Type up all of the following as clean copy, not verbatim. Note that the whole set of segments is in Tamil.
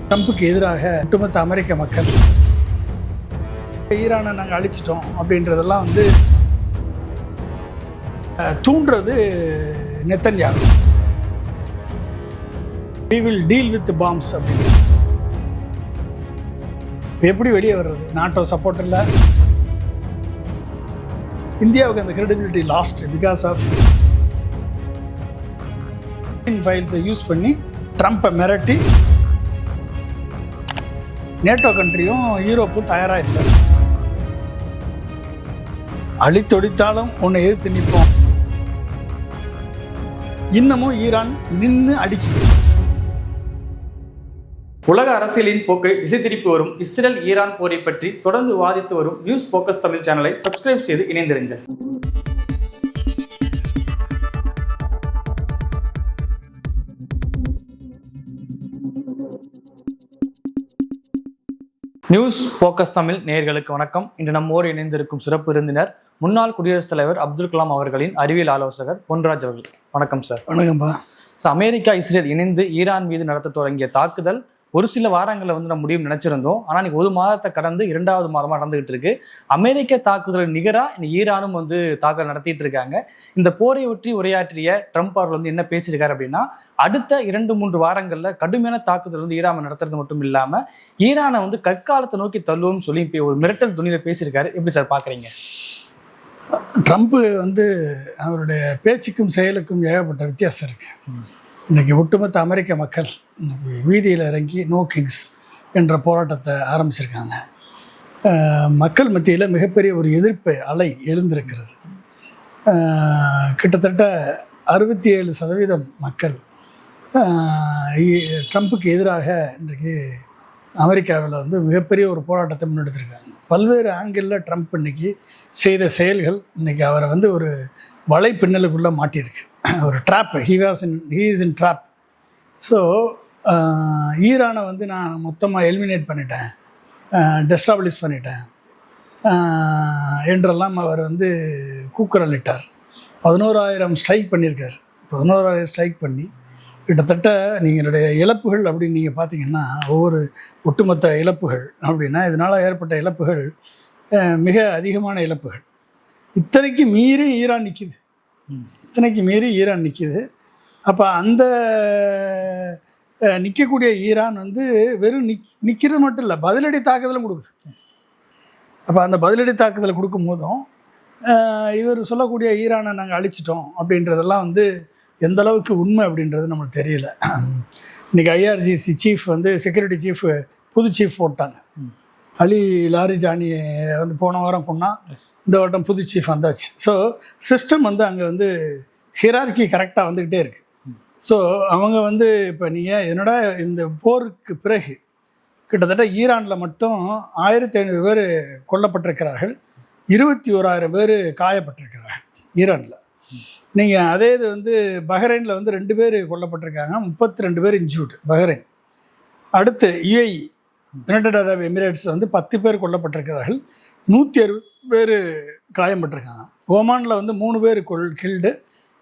ட்ரம்புக்கு எதிராக ஒட்டுமொத்த அமெரிக்க மக்கள் ஈரானை நாங்கள் அழிச்சிட்டோம் அப்படின்றதெல்லாம் வந்து தூண்டுறது Netanyahu. we will deal with the bombs அப்படின்னு. எப்படி வெளியே வர்றது? நாட்டோ சப்போர்ட் இல்லை, இந்தியாவுக்கு அந்த கிரெடிபிலிட்டி லாஸ்ட் பிகாஸ் ஆஃப் ஃபைல்ஸை யூஸ் பண்ணி ட்ரம்ப்பை மிரட்டி நேட்டோ கண்ட்ரியும் யூரோப்பும் தயாராக இல்லை. அழித்தொடித்தாலும் உன்னை எதிர்த்து நிற்போம். இன்னமும் ஈரான் நின்று அடிக்குது. உலக அரசியலின் போக்கை திசை திருப்பி வரும் இஸ்ரேல் ஈரான் போரை பற்றி தொடர்ந்து வாதித்து வரும் நியூஸ் போக்கஸ் தமிழ் சேனலை சப்ஸ்கிரைப் செய்து இணைந்திருங்கள். நியூஸ் போக்கஸ் தமிழ் நேயர்களுக்கு வணக்கம். இன்று நம்மோடு இணைந்திருக்கும் சிறப்பு விருந்தினர் முன்னாள் குடியரசுத் தலைவர் அப்துல் கலாம் அவர்களின் அறிவியல் ஆலோசகர் பொன்ராஜ் அவர்கள். வணக்கம் சார். வணக்கம்பா. அமெரிக்கா இஸ்ரேல் இணைந்து ஈரான் மீது நடத்த தொடங்கிய தாக்குதல் ஒரு சில வாரங்களில் நம்ம முடியும் நினைச்சிருந்தோம். ஆனால் இன்னைக்கு ஒரு மாதத்தை கடந்து 2வது மாதமாக நடந்துகிட்டு இருக்கு. அமெரிக்க தாக்குதல் நிகராக இன்னைக்கு ஈரானும் தாக்குதல் நடத்திட்டு இருக்காங்க. இந்த போரை ஒற்றி உரையாற்றிய ட்ரம்ப் அவர்கள் என்ன பேசியிருக்காரு அப்படின்னா, அடுத்த 2-3 வாரங்களில் கடுமையான தாக்குதல் ஈரான் நடத்துறது மட்டும் இல்லாமல் ஈரானை கற்காலத்தை நோக்கி தள்ளுவோம்னு சொல்லி இப்போ ஒரு மிரட்டல் துணியில பேசியிருக்காரு. எப்படி சார் பார்க்குறீங்க? ட்ரம்ப் அவருடைய பேச்சுக்கும் செயலுக்கும் ஏகப்பட்ட வித்தியாசம் இருக்கு. இன்றைக்கி ஒட்டுமொத்த அமெரிக்க மக்கள் இன்றைக்கி வீதியில் இறங்கி நோ கிங்ஸ் என்ற போராட்டத்தை ஆரம்பிச்சிருக்காங்க. மக்கள் மத்தியில் மிகப்பெரிய ஒரு எதிர்ப்பு அலை எழுந்திருக்கிறது. கிட்டத்தட்ட 67% மக்கள் ட்ரம்ப்புக்கு எதிராக இன்றைக்கு அமெரிக்காவில் மிகப்பெரிய ஒரு போராட்டத்தை முன்னெடுத்திருக்காங்க. பல்வேறு ஆங்கிளில் ட்ரம்ப் இன்றைக்கி செய்த செயல்கள் இன்றைக்கி அவரை ஒரு வலை பின்னலுக்குள்ளே மாட்டியிருக்கு. ஒரு drop, he is in drop. So ஈரானை நான் மொத்தமாக எலிமினேட் பண்ணிட்டேன், டெஸ்டாபிளிஷ் பண்ணிட்டேன் என்றெல்லாம் அவர் கூக்குரலிட்டார். 11,000 ஸ்ட்ரைக் பண்ணியிருக்கார். 11,000 ஸ்ட்ரைக் பண்ணி கிட்டத்தட்ட நீங்களுடைய இழப்புகள் அப்படின்னு நீங்கள் பார்த்தீங்கன்னா, ஒவ்வொரு ஒட்டுமொத்த இழப்புகள் அப்படின்னா இதனால் ஏற்பட்ட இழப்புகள் மிக அதிகமான இழப்புகள். இத்தனைக்கு மீறி ஈரான் நிற்கிது. அப்போ அந்த நிற்கக்கூடிய ஈரான் வெறும் நிற்கிறது மட்டும் இல்லை, பதிலடி தாக்குதலும் கொடுக்குது. அப்போ அந்த பதிலடி தாக்குதலை கொடுக்கும் போதும் இவர் சொல்லக்கூடிய ஈரானை நாங்கள் அழிச்சிட்டோம் அப்படின்றதெல்லாம் எந்த அளவுக்கு உண்மை அப்படின்றது நம்மளுக்கு தெரியல. இன்றைக்கி ஐஆர்ஜிசி சீஃப் செக்யூரிட்டி சீஃப் புது சீஃப் போட்டாங்க. அலி லாரிஜானியை போன வாரம் கொண்டான், இந்த வட்டம் புது சீஃப் வந்தாச்சு. ஸோ சிஸ்டம் அங்கே ஹியரார்கி கரெக்டாக வந்துக்கிட்டே இருக்குது. ஸோ அவங்க இப்போ நீங்கள் என்னோட இந்த போருக்கு பிறகு கிட்டத்தட்ட ஈரானில் மட்டும் 1,500 பேர் கொல்லப்பட்டிருக்கிறார்கள், 21,000 பேர் காயப்பட்டிருக்கிறார்கள் ஈரானில். நீங்கள் அதே இது பஹ்ரைனில் 2 பேர் கொல்லப்பட்டிருக்காங்க, 32 பேர் இன்ஜூர்டு பஹ்ரைன். அடுத்து UAE யுனைடெட் அரப் எமிரேட்ஸில் 10 பேர் கொல்லப்பட்டிருக்கிறார்கள், 160 பேர் காயப்பட்டிருக்காங்க. ஓமானில் 3 பேர் கில்டு,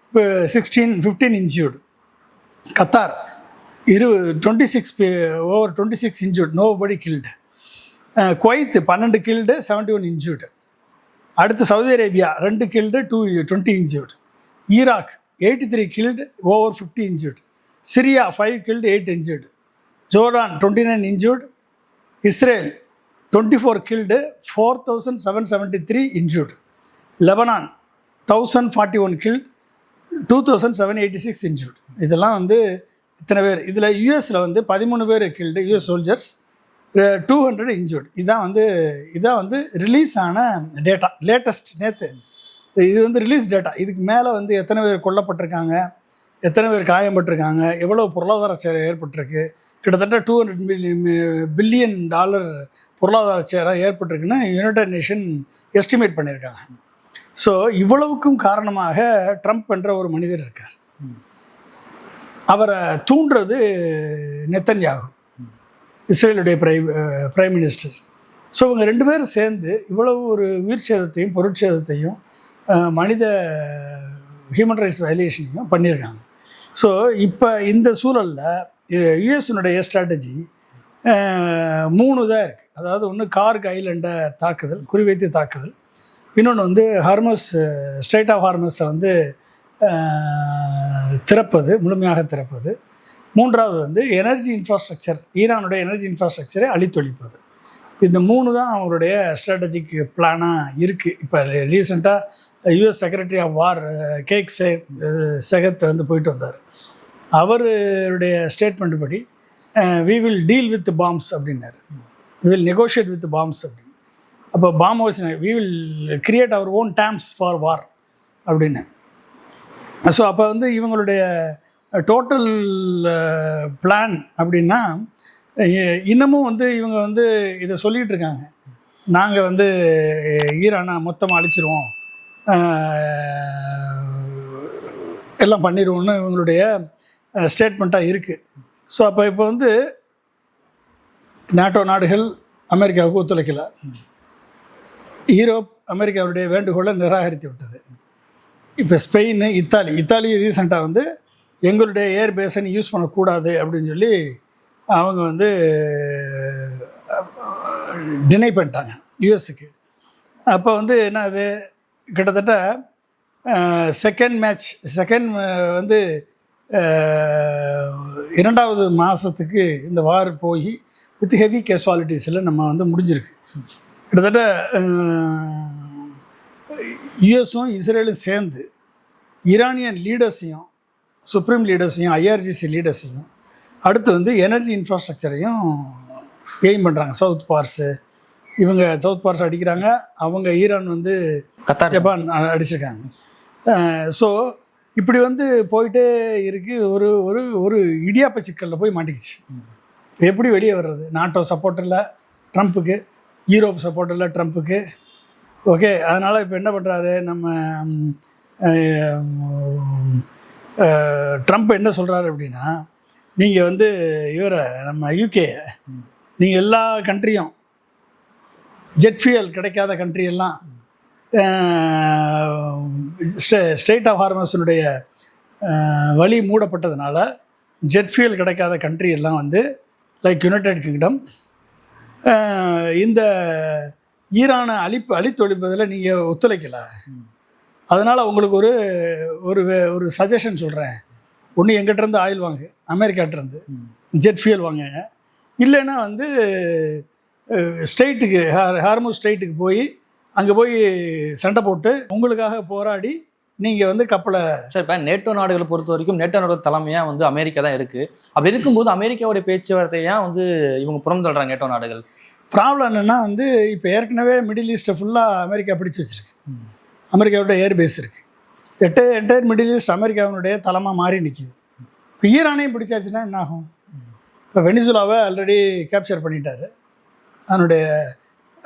இப்போ 15 injured. Qatar 26 injured, nobody killed. Kuwait 12 killed, 71 injured. அடுத்து Saudi Arabia 2 killed, 20 injured. Iraq 83 killed, over 50 injured. Syria 5 killed, 8 injured. Jordan 29 injured. Israel 24 killed, 4,773 injured. Lebanon 1,041 killed, 2,786 injured. இதெல்லாம் இத்தனை பேர். இதில் யூஎஸில் 13 பேர் கில்டு, யூஎஸ் சோல்ஜர்ஸ், 200 இன்ஜூர்டு. இதான் ரிலீஸ் ஆன டேட்டா, லேட்டஸ்ட் நேற்று. இது ரிலீஸ் டேட்டா. இதுக்கு மேலே எத்தனை பேர் கொல்லப்பட்டிருக்காங்க, எத்தனை பேர் காயப்பட்டிருக்காங்க, எவ்வளோ பொருளாதார சேதம் ஏற்பட்டிருக்கு, கிட்டத்தட்ட $200 பில்லியன் பொருளாதார சேதம் ஏற்பட்டிருக்குன்னு யுனைடெட் நேஷன் எஸ்டிமேட் பண்ணியிருக்காங்க. ஸோ இவ்வளவுக்கும் காரணமாக ட்ரம்ப் என்ற ஒரு மனிதர் இருக்கார். அவரை தூண்டுறது நெத்தன்யாகு, இஸ்ரேலுடைய பிரைம் மினிஸ்டர். ஸோ இவங்க 2 பேரும் சேர்ந்து இவ்வளவு ஒரு உயிர் சேதத்தையும் பொருட்சேதத்தையும் மனித ஹியூமன் ரைட்ஸ் வயலேஷனையும் பண்ணியிருக்காங்க. ஸோ இப்போ இந்த சூழலில் யுஎஸ்னுடைய ஸ்ட்ராட்டஜி 3 தான் இருக்குது. அதாவது ஒன்று கார்க் ஐலண்டை தாக்குதல், குறிவைத்து தாக்குதல். இன்னொன்று வந்து ஹார்மஸ், ஸ்ட்ரைட் ஆஃப் ஹார்மஸை வந்து திறப்பது, முழுமையாக திறப்பது. 3வது வந்து எனர்ஜி இன்ஃப்ராஸ்ட்ரக்சர், ஈரானுடைய எனர்ஜி இன்ஃப்ராஸ்ட்ரக்சரை அழித்தொழிப்பது. இந்த 3 தான் அவருடைய ஸ்ட்ராட்டஜிக் பிளானாக இருக்குது. இப்போ ரீசெண்டாக யூஎஸ் செக்ரட்டரி ஆஃப் வார் கேக் செகத் வந்து போயிட்டு வந்தார். அவருடைய ஸ்டேட்மெண்ட் படி we will deal with bombs அப்படின்னாரு. We will negotiate with bombs அப்படின்னு. அப்போ bomb we will create our own dams for war அப்படின்னு. ஸோ அப்போ வந்து இவங்களுடைய டோட்டல் பிளான் அப்படின்னா இன்னமும் வந்து இவங்க வந்து இதை சொல்லிகிட்டு இருக்காங்க, நாங்கள் வந்து ஈரானை மொத்தமாக அழிச்சிருவோம், எல்லாம் பண்ணிடுவோம்னு இவங்களுடைய ஸ்டேட்மெண்ட்டாக இருக்குது. ஸோ அப்போ இப்போ வந்து நாட்டோ நாடுகள் அமெரிக்காவுக்கு ஒத்துழைக்கலை. யூரோப் அமெரிக்காவுடைய வேண்டுகோளை நிராகரித்து விட்டது. இப்போ ஸ்பெயின், இத்தாலி ரீசெண்டாக வந்து எங்களுடைய ஏர் பேஸை யூஸ் பண்ணக்கூடாது அப்படின்னு சொல்லி அவங்க வந்து டினை பண்ணிட்டாங்க யூஎஸ்க்கு. அப்போ வந்து என்ன அது கிட்டத்தட்ட செகண்ட் வந்து 2வது மாதத்துக்கு இந்த வார் போய் வித் ஹெவி கேஷுவாலிட்டிஸில் நம்ம வந்து முடிஞ்சிருக்கு. கிட்டத்தட்ட யுஎஸும் இஸ்ரேலும் சேர்ந்து ஈரானியன் லீடர்ஸையும், சுப்ரீம் லீடர்ஸையும், ஐஆர்ஜிசி லீடர்ஸையும், அடுத்து வந்து எனர்ஜி இன்ஃப்ராஸ்ட்ரக்சரையும் எய்ம் பண்ணுறாங்க. சவுத் பார்ஸு, இவங்க சவுத் பார்ஸ் அடிக்கிறாங்க, அவங்க ஈரான் வந்து ஜப்பான் அடிச்சிருக்காங்க. ஸோ இப்படி வந்து போயிட்டே இருக்குது. ஒரு ஒரு ஒரு இடியாப்ப சிக்கலில் போய் மாட்டிக்கிச்சு. எப்படி வெளியே வர்றது? நாட்டோ சப்போர்ட் இல்லை ட்ரம்ப்புக்கு, யூரோப் சப்போர்ட் இல்லை ட்ரம்ப்புக்கு. ஓகே, அதனால் இப்போ என்ன பண்ணுறாரு நம்ம ட்ரம்ப் என்ன சொல்கிறாரு அப்படின்னா, நீங்கள் வந்து இவரை நம்ம யூகே, நீங்கள் எல்லா கண்ட்ரியும் ஜெட் ஃபியூயல் கிடைக்காத கண்ட்ரியெல்லாம் ஸ்ட்ரெய்ட் ஆஃப் ஹார்மஸினுடைய வழி மூடப்பட்டதுனால ஜெட் ஃபியூயல் கிடைக்காத கண்ட்ரி எல்லாம் வந்து லைக் யுனைடெட் கிங்டம் இந்த ஈரானை அழித்தொழிப்பதில் நீங்கள் ஒத்துழைக்கலை. அதனால் உங்களுக்கு ஒரு சஜஷன் சொல்கிறேன். ஒன்று எங்கிட்டேருந்து ஆயில் வாங்க, அமெரிக்காட்டிருந்து ஜெட் ஃபியூயல் வாங்குங்க, இல்லைன்னா வந்து ஸ்ட்ரெயிட்டுக்கு ஹார்மஸ் ஸ்ட்ரெயிட்டுக்கு போய் அங்கே போய் சண்டை போட்டு உங்களுக்காக போராடி நீங்கள் வந்து கப்பலை. சார், இப்போ நேட்டோ நாடுகளை பொறுத்த வரைக்கும் நேட்டோ நாடுகள் தலைமையாக வந்து அமெரிக்கா தான் இருக்குது. அப்படி இருக்கும்போது அமெரிக்காவுடைய பேச்சுவார்த்தையாக வந்து இவங்க புறந்தள்ளுறாங்க நேட்டோ நாடுகள். ப்ராப்ளம் என்னென்னா வந்து இப்போ ஏற்கனவே மிடில் ஈஸ்ட்டை ஃபுல்லாக அமெரிக்கா பிடிச்சி வச்சுருக்கு. அமெரிக்காவோட ஏர் பேஸ் இருக்குது. என்டையர் மிடில் ஈஸ்ட் அமெரிக்காவினுடைய தலைமாக மாறி நிற்கிது. இப்போ ஈரானையும் பிடிச்சாச்சுன்னா என்ன ஆகும்? இப்போ வெனிசுலாவை ஆல்ரெடி கேப்சர் பண்ணிட்டாரு. அதனுடைய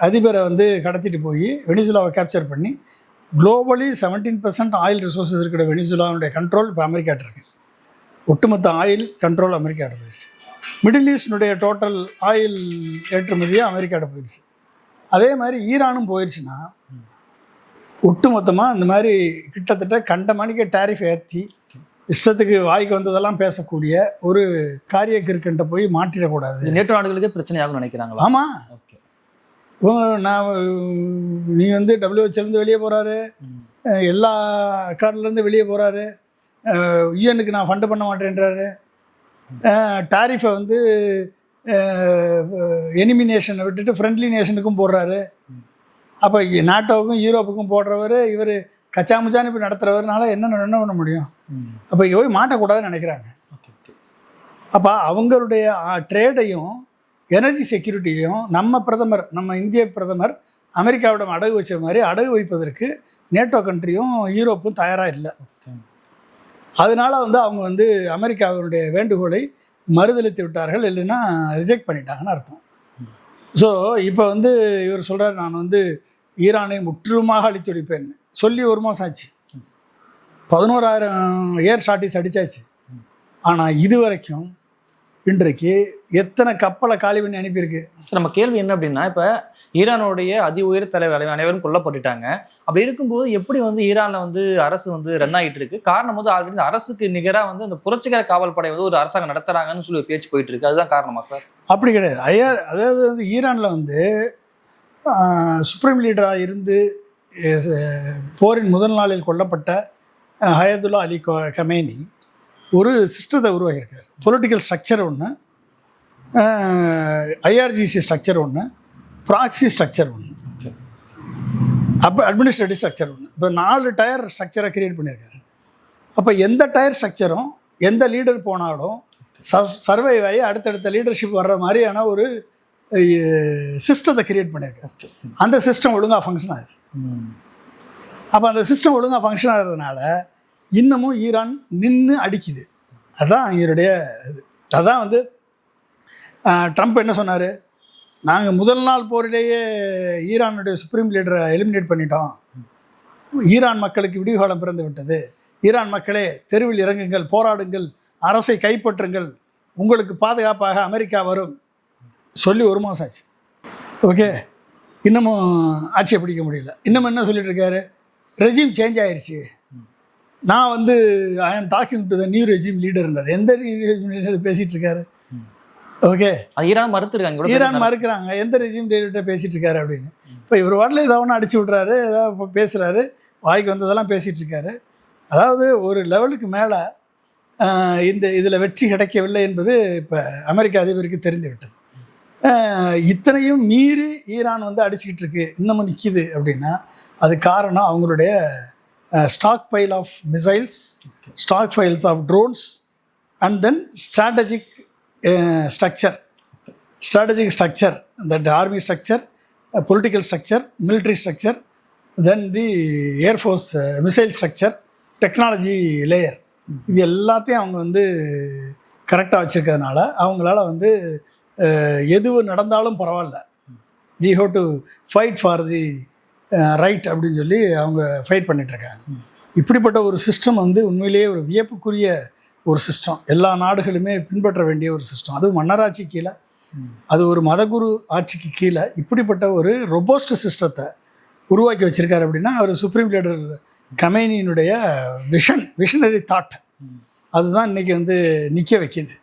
அதிபரை வந்து கடத்திட்டு போய் வெனிசுலாவை கேப்சர் பண்ணி குளோபலி 17% ஆயில் ரிசோர்ஸஸ் இருக்கிற வெனிசுலாவுடைய கண்ட்ரோல் இப்போ அமெரிக்காட்ட இருக்குது. ஒட்டுமொத்த ஆயில் கண்ட்ரோல் அமெரிக்காட்ட போயிடுச்சு. மிடில் ஈஸ்டினுடைய டோட்டல் ஆயில் ஏற்றுமதியாக அமெரிக்காட்ட போயிடுச்சு. அதே மாதிரி ஈரானும் போயிடுச்சுன்னா ஒட்டுமொத்தமாக இந்த மாதிரி கிட்டத்தட்ட கண்ட மணிக்கு டேரிஃப் ஏற்றி இஷ்டத்துக்கு வாய்க்கு வந்ததெல்லாம் பேசக்கூடிய ஒரு காரிய கிற்கண்ட போய் மாற்றிடக்கூடாது. நேட்டோ நாடுகளுக்கே பிரச்சனையாகும் நினைக்கிறாங்களா? ஆமாம், நீ வந்து டபிள்யூஹெச்லேருந்து வெளியே போகிறாரு, எல்லா அக்கார்ட்லேருந்து வெளியே போகிறாரு, யூஎனுக்கு நான் ஃபண்டு பண்ண மாட்டேன்றாரு, டாரிஃபை வந்து எனிமி நேஷனை விட்டுட்டு ஃப்ரெண்ட்லி நேஷனுக்கும் போடுறாரு. அப்போ நாட்டோவுக்கும் யூரோப்புக்கும் போடுறவர் இவர் கச்சாமுச்சான்னு இப்போ நடத்துகிறவர்னால என்ன பண்ண முடியும்? அப்போ இங்கே போய் மாட்டக்கூடாதுன்னு நினைக்கிறாங்க. அப்போ அவங்களுடைய ட்ரேடையும் எனர்ஜி செக்யூரிட்டியையும் நம்ம இந்திய பிரதமர் அமெரிக்காவிடம் அடகு வச்ச மாதிரி அடகு வைப்பதற்கு நேட்டோ கண்ட்ரியும் யூரோப்பும் தயாராக இல்லை. அதனால் வந்து அவங்க வந்து அமெரிக்காவினுடைய வேண்டுகோளை மறுதளித்து விட்டார்கள், இல்லைன்னா ரிஜெக்ட் பண்ணிட்டாங்கன்னு அர்த்தம். ஸோ இப்போ வந்து இவர் சொல்கிறார், நான் வந்து ஈரானை முற்றிலுமாக அழித்தொழிப்பேன் சொல்லி 1 மாதம் ஆச்சு. 11,000 ஏர் ஷார்ட்டிஸ் அடித்தாச்சு. ஆனால் இது வரைக்கும் இன்றைக்கு எத்தனை கப்பலை காலி பண்ணி அனுப்பியிருக்கு. நம்ம கேள்வி என்ன அப்படின்னா, இப்போ ஈரானுடைய அதி உயர் தலைவர் அனைவரும் கொல்லப்பட்டுட்டாங்க. அப்படி இருக்கும்போது எப்படி வந்து ஈரான்ல வந்து அரசு வந்து ரன் ஆகிட்டு இருக்கு? காரணம் வந்து ஆல்ரெடி இந்த அரசுக்கு நிகராக வந்து அந்த புரட்சிகர காவல் படை வந்து ஒரு அரசாங்கம் நடத்துறாங்கன்னு சொல்லி ஒரு பேச்சு போயிட்டு இருக்கு. அதுதான் காரணமா சார்? அப்படி கிடையாது. அதாவது வந்து ஈரானில் வந்து சுப்ரீம் லீடராக இருந்து போரின் முதல் நாளில் கொல்லப்பட்ட ஹயதுல்லா அலி கமேனி ஒரு சிஸ்டத்தை உருவாக்கியிருக்காரு. பொலிட்டிக்கல் ஸ்ட்ரக்சர் ஒன்று, ஐஆர்ஜிசி ஸ்ட்ரக்சர் ஒன்று, ப்ராக்சி ஸ்ட்ரக்சர் ஒன்று, அப்போ அட்மினிஸ்ட்ரேட்டிவ் ஸ்ட்ரக்சர் ஒன்று. இப்போ 4 டயர் ஸ்ட்ரக்சரை கிரியேட் பண்ணியிருக்காரு. அப்போ எந்த டயர் ஸ்ட்ரக்சரும் எந்த லீடர் போனாலும் சர்வைவ் ஆகி அடுத்தடுத்த லீடர்ஷிப் வர்ற மாதிரியான ஒரு சிஸ்டத்தை கிரியேட் பண்ணியிருக்காரு. அந்த சிஸ்டம் ஒழுங்காக ஃபங்க்ஷன் ஆகுது. அப்போ அந்த சிஸ்டம் ஒழுங்காக ஃபங்க்ஷன் ஆகிறதுனால இன்னமும் ஈரான் நின்று அடிக்குது. அதுதான் இவருடைய இது. அதான் வந்து ட்ரம்ப் என்ன சொன்னார், நாங்கள் முதல் நாள் போரிலேயே ஈரானுடைய சுப்ரீம் லீடரை எலிமினேட் பண்ணிட்டோம், ஈரான் மக்களுக்கு விடிவுகாலம் பிறந்து விட்டது, ஈரான் மக்களே தெருவில் இறங்குங்கள், போராடுங்கள், அரசை கைப்பற்றுங்கள், உங்களுக்கு பாதுகாப்பாக அமெரிக்கா வரும் சொல்லி 1 மாதம் ஆச்சு. ஓகே, இன்னமும் ஆட்சியை பிடிக்க முடியல. இன்னமும் என்ன சொல்லிட்டு இருக்காரு, ரெஜிம் சேஞ்ச் ஆயிடுச்சு, நான் வந்து I am talking to the new regime லீடர்ன்றார். எந்த ரெஜிம் லீடர் பேசிகிட்டு இருக்காரு? ஓகே, ஈரான் மறுத்துருக்காங்க, ஈரான் மறுக்கிறாங்க, எந்த ரெஜிம் லீடர்கிட்ட பேசிகிட்டு இருக்காரு அப்படின்னு. இப்போ இவர் வாட்டில் ஏதாவது ஒன்று அடிச்சு விட்றாரு, ஏதாவது பேசுகிறாரு, வாய்க்கு வந்ததெல்லாம் பேசிகிட்டு இருக்காரு. அதாவது ஒரு லெவலுக்கு மேலே இதில் வெற்றி கிடைக்கவில்லை என்பது இப்போ அமெரிக்க அதிபருக்கு தெரிந்து விட்டது. இத்தனையும் மீறி ஈரான் வந்து அடிச்சுக்கிட்டு இருக்கு, இன்னமும் நிற்கிது அப்படின்னா அது காரணம் அவங்களுடைய stockpile of missiles, stockpiles of drones, and then strategic structure, that army structure, political structure, military structure, then the air force missile structure, technology layer, இது எல்லாத்தையும் அவங்க வந்து கரெக்டாக வச்சுருக்கிறதுனால அவங்களால வந்து எது நடந்தாலும் பரவாயில்ல, we have to fight for the right அப்படின்னு சொல்லி அவங்க ஃபைட் பண்ணிகிட்ருக்காங்க. இப்படிப்பட்ட ஒரு சிஸ்டம் வந்து உண்மையிலேயே ஒரு வியப்புக்குரிய ஒரு சிஸ்டம், எல்லா நாடுகளுமே பின்பற்ற வேண்டிய ஒரு சிஸ்டம். அதுவும் மன்னராட்சி கீழே, அது ஒரு மதகுரு ஆட்சிக்கு கீழே இப்படிப்பட்ட ஒரு ரொபோஸ்ட் சிஸ்டத்தை உருவாக்கி வச்சுருக்காரு அப்படின்னா அவர் சுப்ரீம் லீடர் கமேனியினுடைய விஷனரி தாட் அதுதான் இன்றைக்கி வந்து நிற்க வைக்கிது.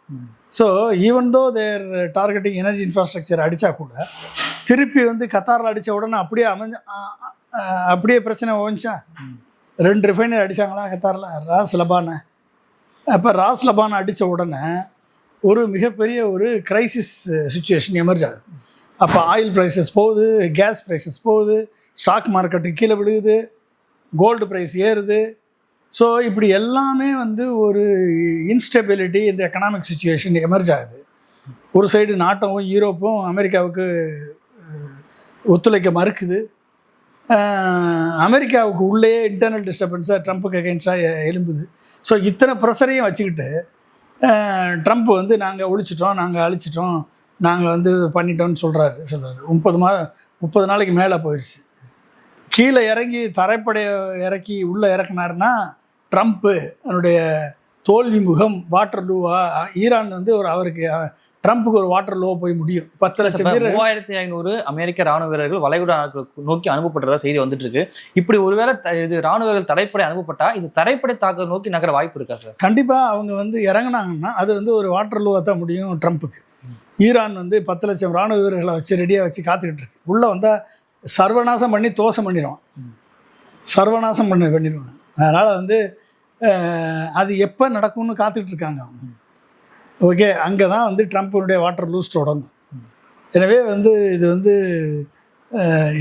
ஸோ ஈவன் தோ தேர் டார்கெட்டிங் எனர்ஜி இன்ஃப்ராஸ்ட்ரக்சர் அடித்தா கூட திருப்பி வந்து கத்தாரில் அடித்த உடனே அப்படியே பிரச்சனை ஓஞ்சிச்சா. 2 ரிஃபைனரி அடித்தாங்களா கத்தாரில், ராஸ் லபானை. அப்போ ராஸ் லபானை அடித்த உடனே ஒரு மிகப்பெரிய ஒரு கிரைசிஸ் சுச்சுவேஷன் எமர்ஜ் ஆகுது. அப்போ ஆயில் ப்ரைஸஸ் போகுது, கேஸ் ப்ரைஸஸ் போகுது, ஸ்டாக் மார்க்கெட்டு கீழே விழுகுது, கோல்டு ப்ரைஸ் ஏறுது. ஸோ இப்படி எல்லாமே வந்து ஒரு இன்ஸ்டெபிலிட்டி இந்த எக்கனாமிக் சுச்சுவேஷன் எமர்ஜ் ஆகுது. ஒரு சைடு நாட்டும் யூரோப்பும் அமெரிக்காவுக்கு ஒத்துழைக்க மறுக்குது. அமெரிக்காவுக்கு உள்ளே இன்டர்னல் டிஸ்டர்பன்ஸாக ட்ரம்ப்புக்கு அகெயின்ஸ்டாக எழும்புது. ஸோ இத்தனை ப்ரெஷரையும் வச்சுக்கிட்டு ட்ரம்ப் வந்து நாங்கள் ஒழிச்சிட்டோம், நாங்கள் அழிச்சிட்டோம், நாங்கள் வந்து பண்ணிட்டோம்னு சொல்கிறாரு. 30 நாளைக்கு மேலே போயிடுச்சு. கீழே இறங்கி தரைப்படைய இறக்கி உள்ளே இறக்குனாருன்னா ட்ரம்ப்பு அவனுடைய தோல்வி முகம் வாட்டர்லூவா. ஈரான் வந்து அவருக்கு ட்ரம்ப்புக்கு ஒரு வாட்டர்லூவா போய் முடியும். 10 லட்சம் 3500 அமெரிக்க ராணுவ வீரர்கள் வளைகுடா நோக்கி அனுப்பப்பட்டதா செய்தி வந்துட்டு இருக்கு. இப்படி ஒருவேளை இது ராணுவ வீரர்கள் தரைப்படை அனுப்பப்பட்டா இது தரைப்படை தாக்குதல் நோக்கி நகர வாய்ப்பு இருக்கா சார்? கண்டிப்பாக அவங்க வந்து இறங்கினாங்கன்னா அது வந்து ஒரு வாட்டர்லூவா தான் முடியும் ட்ரம்ப்புக்கு. ஈரான் வந்து 10 லட்சம் ராணுவ வீரர்களை வச்சு ரெடியாக வச்சு காத்துக்கிட்டு இருக்கு. உள்ளே வந்தால் சர்வநாசம் பண்ணி தோசம் பண்ணிடுவான், சர்வநாசம் பண்ணிடுவாங்க. அதனால் வந்து அது எப்போ நடக்கும்னு காத்துட்ருக்காங்க அவங்க. ஓகே, அங்கே தான் வந்து ட்ரம்ப்புடைய வாட்டர் லூஸ் தொடங்கும். எனவே வந்து இது வந்து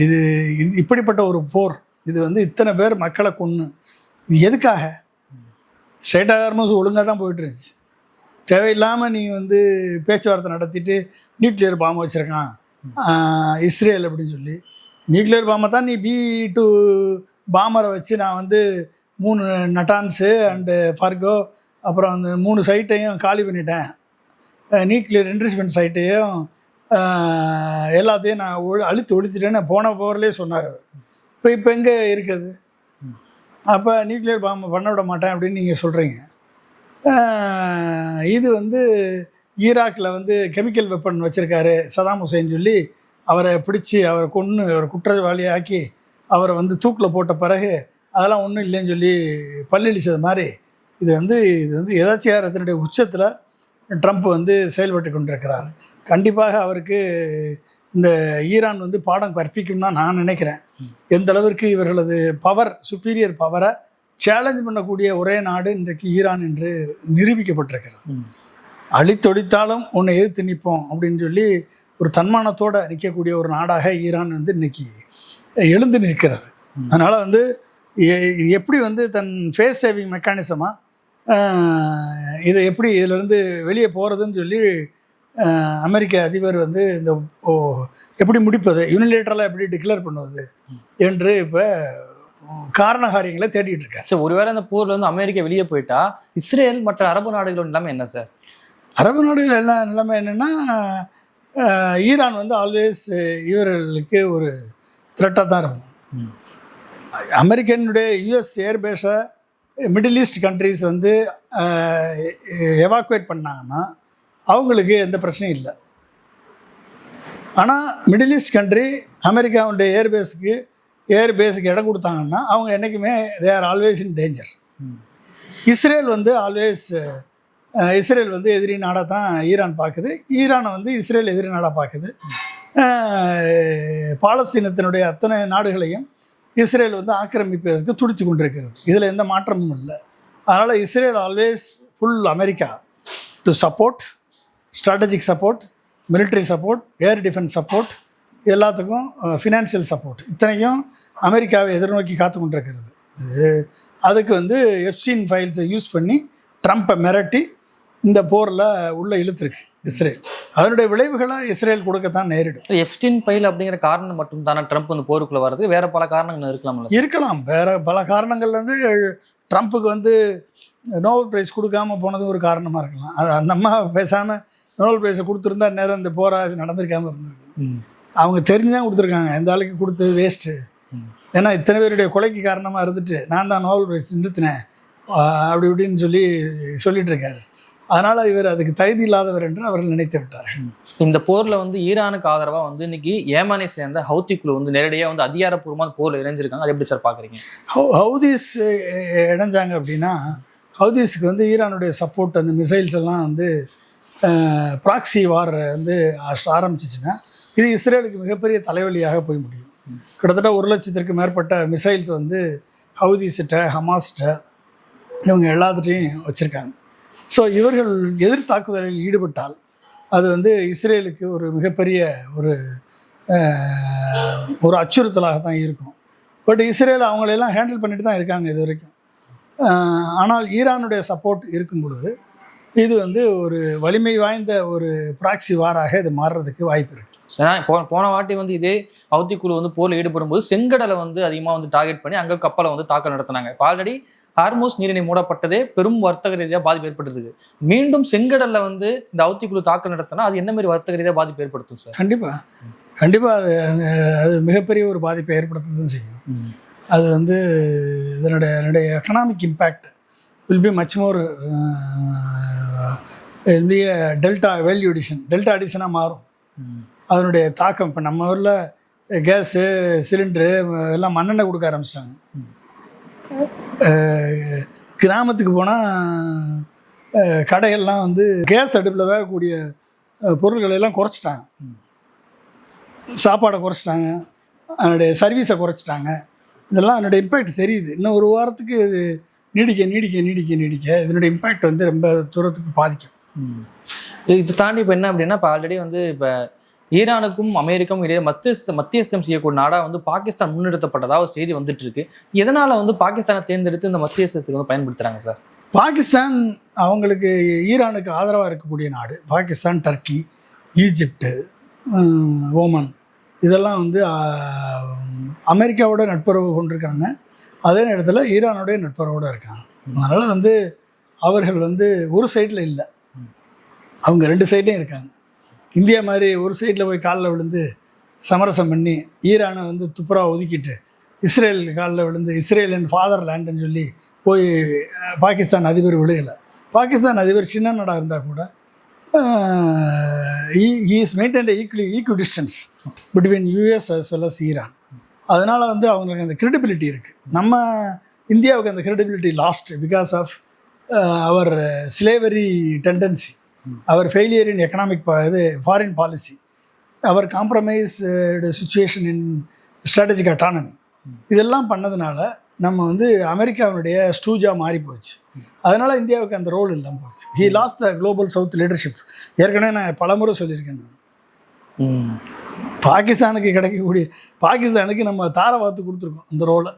இது இப்படிப்பட்ட ஒரு போர், இது வந்து இத்தனை பேர் மக்களை கொன்று இது எதுக்காக? ஸ்ட்ரெயிட் ஹார்மஸ் ஒழுங்காக தான் போயிட்டு இருந்துச்சு. தேவையில்லாமல் நீ வந்து பேச்சுவார்த்தை நடத்திட்டு நியூக்ளியர் பாம்பு வச்சுருக்கான் இஸ்ரேல் அப்படின்னு சொல்லி. நியூக்ளியர் பாம்பை தான் நீ B-2 பாமரை வச்சு நான் வந்து 3 நட்டான்ஸு அண்டு ஃபர்கோ அப்புறம் அந்த 3 சைட்டையும் காலி பண்ணிட்டேன், நியூக்ளியர் என்ரிச்மெண்ட் சைட்டையும் எல்லாத்தையும் நான் அழுத்தி ஒழிச்சிட்டேன்னு போன போர்லேயே சொன்னார் அவர். இப்போ எங்கே இருக்குது? அப்போ நியூக்ளியர் பாம்பை பண்ண விட மாட்டேன் அப்படின்னு நீங்கள் சொல்கிறீங்க. இது வந்து ஈராக்கில் வந்து கெமிக்கல் வெப்பன் வச்சுருக்காரு சதாம் ஹுசைன் சொல்லி அவரை பிடிச்சி அவரை கொன்று அவரை குற்றவாளியாக்கி அவரை வந்து தூக்கில் போட்ட பிறகு அதெல்லாம் ஒன்றும் இல்லைன்னு சொல்லி பல்லிழிச்சது மாதிரி இது வந்து எதாச்சியாரத்தினுடைய உச்சத்தில் ட்ரம்ப் வந்து செயல்பட்டு கொண்டிருக்கிறார். கண்டிப்பாக அவருக்கு இந்த ஈரான் வந்து பாடம் கற்பிக்கும் தான் நான் நினைக்கிறேன். எந்த அளவிற்கு இவர்களது சுப்பீரியர் பவரை சேலஞ்ச் பண்ணக்கூடிய ஒரே நாடு இன்றைக்கு ஈரான் என்று நிரூபிக்கப்பட்டிருக்கிறது. அழித்தொழித்தாலும் உன்னை எதிர்த்து நிற்போம் அப்படின்னு சொல்லி ஒரு தன்மானத்தோடு நிற்கக்கூடிய ஒரு நாடாக ஈரான் வந்து இன்னைக்கு எழுந்து நிற்கிறது. அதனால் வந்து எப்படி வந்து தன் ஃபேஸ் சேவிங் மெக்கானிசமாக இதை எப்படி இதிலிருந்து வெளியே போகிறதுன்னு சொல்லி அமெரிக்க அதிபர் வந்து இந்த எப்படி முடிப்பது, யூனிலேட்டரலாக எப்படி டிக்ளேர் பண்ணுவது என்று இப்போ காரணகாரியங்களை தேடிட்டு இருக்காரு. சார், ஒருவேளை அந்த போரில் வந்து அமெரிக்கா வெளியே போயிட்டா இஸ்ரேல் மற்ற அரபு நாடுகளோட நிலைமை என்ன சார்? அரபு நாடுகள் என்ன நிலைமை என்னென்னா, ஈரான் வந்து ஆல்வேஸ் இவர்களுக்கு ஒரு த்ரெட்டாக தான் இருக்கும். அமெரிக்கனுடைய யூஎஸ் ஏர்பேஸை மிடில் ஈஸ்ட் கண்ட்ரிஸ் வந்து எவாக்குவேட் பண்ணாங்கன்னா அவங்களுக்கு எந்த பிரச்சனையும் இல்லை. ஆனால் மிடில் ஈஸ்ட் கண்ட்ரி அமெரிக்காவுடைய ஏர்பேஸுக்கு இடம் கொடுத்தாங்கன்னா அவங்க என்றைக்குமே they are always in danger. Israel வந்து எதிரி நாடாக தான் ஈரான் பார்க்குது. ஈரானை வந்து இஸ்ரேல் எதிரி நாடாக பார்க்குது. பாலஸ்தீனத்தினுடைய அத்தனை நாடுகளையும் இஸ்ரேல் வந்து ஆக்கிரமிப்பதற்கு துடித்து கொண்டிருக்கிறது. இதில் எந்த மாற்றமும் இல்லை. அதனால் Israel always full America to support, strategic support, military support, air defence support, எல்லாத்துக்கும் ஃபினான்சியல் சப்போர்ட், இத்தனைக்கும் அமெரிக்காவை எதிர்நோக்கி காத்து கொண்டிருக்கிறது. அதுக்கு வந்து எப்ஸ்டீன் ஃபைல்ஸை யூஸ் பண்ணி ட்ரம்ப்பை மிரட்டி இந்த போரில் உள்ளே இழுத்துருக்கு இஸ்ரேல். அதனுடைய விளைவுகளாக இஸ்ரேல் கொடுக்கத்தான் நேரிடும். எப்ஸ்டீன் ஃபைல் அப்படிங்கிற காரணம் மட்டும் தானே ட்ரம்ப் வந்து போருக்குள்ளே வர்றது? வேறு பல காரணங்கள் இருக்கலாம். வேறு பல காரணங்கள்லேருந்து ட்ரம்ப்புக்கு வந்து நோபல் ப்ரைஸ் கொடுக்காமல் போனது ஒரு காரணமாக இருக்கலாம். அது அந்த அம்மா பேசாமல் நோபல் ப்ரைஸை கொடுத்துருந்தா நேரம் இந்த போராக நடந்திருக்காமல் இருந்திருக்கு. அவங்க தெரிஞ்சு தான் கொடுத்துருக்காங்க. எந்த ஆளுக்கு கொடுத்தது வேஸ்ட்டு. ஏன்னா இத்தனை பேருடைய கொலைக்கு காரணமாக இருந்துட்டு நான் தான் நோபல் ப்ரைஸ் நிறுத்தினேன் அப்படி இப்படின்னு சொல்லிட்டு இருக்காரு. அதனால் இவர் அதுக்கு தகுதி இல்லாதவர் என்று அவர்கள் நினைத்து விட்டார். இந்த போரில் வந்து ஈரானுக்கு ஆதரவாக வந்து இன்னைக்கு ஏமானை சேர்ந்த ஹவுத்தி குழு வந்து நேரடியாக வந்து அதிகாரப்பூர்வமாக போரில் இணைஞ்சிருக்காங்க. அது எப்படி சார் பார்க்குறீங்க? ஹவுதீஸ் இணைஞ்சாங்க அப்படின்னா ஹவுதீஸுக்கு வந்து ஈரானுடைய சப்போர்ட், அந்த மிசைல்ஸ் எல்லாம் வந்து ப்ராக்சி வார் வந்து ஆரம்பிச்சிச்சுன்னா இது இஸ்ரேலுக்கு மிகப்பெரிய தலைவலியாக போய் முடியும். கிட்டத்தட்ட 1,00,000க்கு மேற்பட்ட மிசைல்ஸ் வந்து ஹவுதீஸ்கிட்ட, ஹமாஸ்கிட்ட, இவங்க எல்லாத்துட்டையும் வச்சுருக்காங்க. ஸோ இவர்கள் எதிர் தாக்குதலில் ஈடுபட்டால் அது வந்து இஸ்ரேலுக்கு ஒரு மிகப்பெரிய ஒரு அச்சுறுத்தலாக தான் இருக்கும். பட் இஸ்ரேல் அவங்களெல்லாம் ஹேண்டில் பண்ணிட்டு தான் இருக்காங்க இது வரைக்கும். ஆனால் ஈரானுடைய சப்போர்ட் இருக்கும் பொழுது இது வந்து ஒரு வலிமை வாய்ந்த ஒரு ப்ராக்சி வாராக இது மாறுறதுக்கு வாய்ப்பு இருக்குது. போன வாட்டி வந்து இதே ஹவுத்தி குழு வந்து போரில் ஈடுபடும் போது செங்கடலை வந்து அதிகமாக வந்து டார்கெட் பண்ணி அங்கே கப்பலை வந்து தாக்கல் நடத்தினாங்க. இப்போ ஆல்ரெடி ஹார்மோஸ் நீரிணை மூடப்பட்டதே பெரும் வர்த்தக ரீதியாக பாதிப்பு ஏற்படுத்துது. மீண்டும் செங்கடல்ல வந்து இந்த ஹவுத்தி குழு தாக்கல் நடத்தினா அது என்ன மாதிரி வர்த்தக ரீதியாக பாதிப்பு ஏற்படுத்தும் சார்? கண்டிப்பாக அது மிகப்பெரிய ஒரு பாதிப்பை ஏற்படுத்ததான் செய்யும். அது வந்து இதனுடைய economic impact will be much more delta அடிஷனாக மாறும். அதனுடைய தாக்கம் இப்போ நம்ம ஊரில் கேஸு சிலிண்டரு எல்லாம் மண்ணெண்ணெய் கொடுக்க ஆரம்பிச்சிட்டாங்க. கிராமத்துக்கு போனால் கடைகள்லாம் வந்து கேஸ் அடுப்பில் வேகக்கூடிய பொருட்களை எல்லாம் குறைச்சிட்டாங்க. சாப்பாடை குறைச்சிட்டாங்க, அதனுடைய சர்வீஸை குறைச்சிட்டாங்க. இதெல்லாம் அதனுடைய இம்பேக்ட் தெரியுது. இன்னும் ஒரு வாரத்துக்கு இது நீடிக்க இதனுடைய இம்பேக்ட் வந்து ரொம்ப தூரத்துக்கு பாதிக்கும். இது தாண்டி இப்போ என்ன அப்படின்னா, இப்போ ஆல்ரெடி வந்து இப்போ ஈரானுக்கும் அமெரிக்காவும் இடையே மத்தியஸ்தம் செய்யக்கூடிய நாடாக வந்து பாகிஸ்தான் முன்னெடுத்தப்பட்டதாக ஒரு செய்தி வந்துட்டு இருக்கு. எதனால் வந்து பாகிஸ்தானை தேர்ந்தெடுத்து இந்த மத்தியஸ்தத்துக்கு வந்து பயன்படுத்துகிறாங்க சார்? பாகிஸ்தான் அவங்களுக்கு ஈரானுக்கு ஆதரவாக இருக்கக்கூடிய நாடு. பாகிஸ்தான், டர்க்கி, ஈஜிப்டு, ஓமன் இதெல்லாம் வந்து அமெரிக்காவோட நட்புறவு கொண்டிருக்காங்க. அதே நேரத்தில் ஈரானோடைய நட்புறவோடு இருக்காங்க. அதனால் வந்து அவர்கள் வந்து ஒரு சைடில் இல்லை, அவங்க 2 சைட்லையும் இருக்காங்க. இந்தியா மாதிரி ஒரு சைடில் போய் காலில் விழுந்து சமரசம் பண்ணி ஈரானை வந்து துப்புராக ஒதுக்கிட்டு இஸ்ரேல் காலில் விழுந்து இஸ்ரேல் அண்ட் ஃபாதர் லேண்டுன்னு சொல்லி போய் பாகிஸ்தான் அதிபர் விழுகலை. பாகிஸ்தான் அதிபர் சின்ன நாடாக இருந்தால் கூட he is maintained equal distance between US as well as Iran. அதனால் வந்து அவங்களுக்கு அந்த கிரெடிபிலிட்டி இருக்குது. நம்ம இந்தியாவுக்கு அந்த credibility lost because of our slavery tendency, our failure in economic foreign policy, our compromise situation in strategic autonomy, இதெல்லாம் பண்ணதுனால நம்ம வந்து அமெரிக்காவினுடைய ஸ்டூஜா மாறி போச்சு. அதனால் இந்தியாவுக்கு அந்த ரோல் இல்லாமல் போச்சு. He lost the global south leadership. ஏற்கனவே நான் பலமுறை சொல்லியிருக்கேன். பாகிஸ்தானுக்கு கிடைக்கக்கூடிய, பாகிஸ்தானுக்கு நம்ம தாரை வார்த்து கொடுத்துருக்கோம் அந்த ரோலை,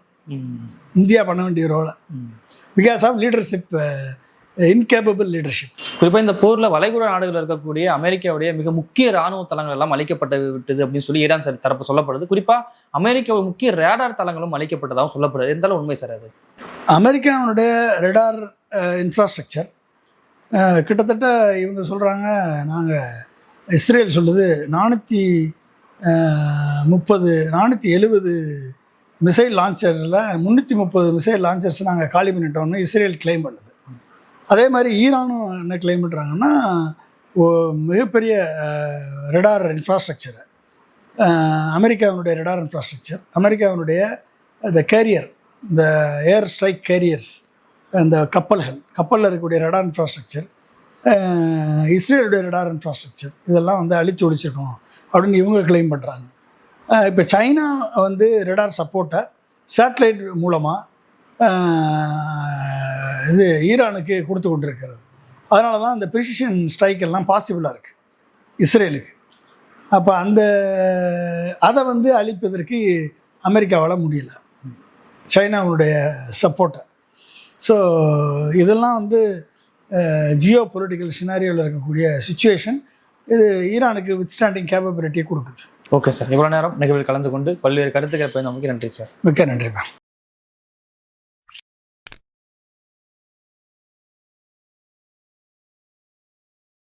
இந்தியா பண்ண வேண்டிய ரோலை, because of leadership, incapable leadership. குறிப்பாக இந்த போரில் வளைகுடா நாடுகளில் இருக்கக்கூடிய அமெரிக்காவுடைய மிக முக்கிய ராணுவ தளங்கள் எல்லாம் அழிக்கப்பட்டு விட்டது அப்படின்னு சொல்லி ஈரான் தரப்பு சொல்லப்படுது. குறிப்பாக அமெரிக்காவோட முக்கிய ரேடார் தளங்களும் அழிக்கப்பட்டதாகவும் சொல்லப்படுது. இருந்தாலும் உண்மை சார் அது? அமெரிக்காவுடைய ரேடார் இன்ஃப்ராஸ்ட்ரக்சர் கிட்டத்தட்ட இவங்க சொல்கிறாங்க, நாங்கள் இஸ்ரேல் சொல்லுது 470 மிசைல் லான்ச்சரில் 330 மிசைல் லான்ச்சர்ஸ் நாங்கள் காலி பண்ணிட்டோம்னு இஸ்ரேல் கிளைம் பண்ணுது. அதே மாதிரி ஈரானும் என்ன கிளைம் பண்ணுறாங்கன்னா, மிகப்பெரிய ரெடார் இன்ஃப்ராஸ்ட்ரக்சரை, அமெரிக்காவினுடைய ரெடார் இன்ஃப்ராஸ்ட்ரக்சர், அமெரிக்காவினுடைய இந்த கேரியர், இந்த ஏர் ஸ்ட்ரைக் கேரியர்ஸ், இந்த கப்பலில் இருக்கக்கூடிய ரெடார் இன்ஃப்ராஸ்ட்ரக்சர், இஸ்ரேலுடைய ரெடார் இன்ஃப்ராஸ்ட்ரக்சர், இதெல்லாம் வந்து அழிச்சு ஒழிச்சிருக்கோம் அப்படின்னு இவங்க கிளைம் பண்ணுறாங்க. இப்போ சைனா வந்து ரெடார் சப்போர்ட்டை சேட்டலைட் மூலமாக இது ஈரானுக்கு கொடுத்து கொண்டிருக்கிறது. அதனால தான் அந்த ப்ரிசிஷன் ஸ்ட்ரைக் எல்லாம் பாசிபிளாக இருக்குது இஸ்ரேலுக்கு. அப்போ அதை வந்து அழிப்பதற்கு அமெரிக்காவால் முடியல, சைனாவுடைய சப்போர்ட்டை. ஸோ இதெல்லாம் வந்து ஜியோ பொலிட்டிக்கல் சினாரியோவில் இருக்கக்கூடிய சுச்சுவேஷன். இது ஈரானுக்கு வித்ஸ்டாண்டிங் கேப்பபிலிட்டியை கொடுக்குது. ஓகே சார், இவ்வளோ நேரம் நிகழ்வில் கலந்து கொண்டு பல்வேறு கருத்துக்களை நமக்கு நன்றி சார். மிக்க நன்றி மேம்.